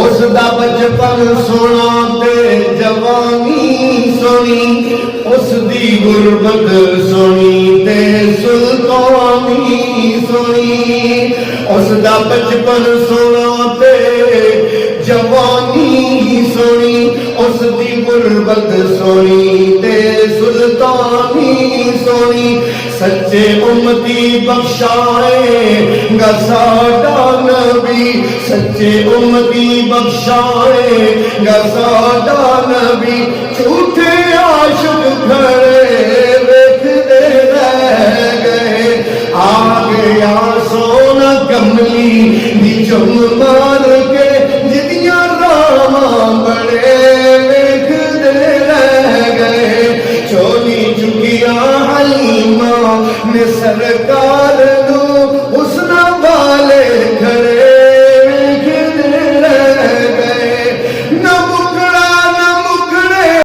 उसदा बचपन सोना ते जवानी सोनी, उसदी गुरबत सोनी ते सुल्तानी सोनी। उसदा बचपन सोना ते जवानी सोनी, उसदी गुरबत सोनी ते सुल्तानी सोनी। सच्चे उम्मती बख्शाएगा साडा नबी, सच्चे उम्मती बख्शाएगा साडा नबी। झूठे आशिक खड़े वेखदे रह गए, आ गया सोना कमली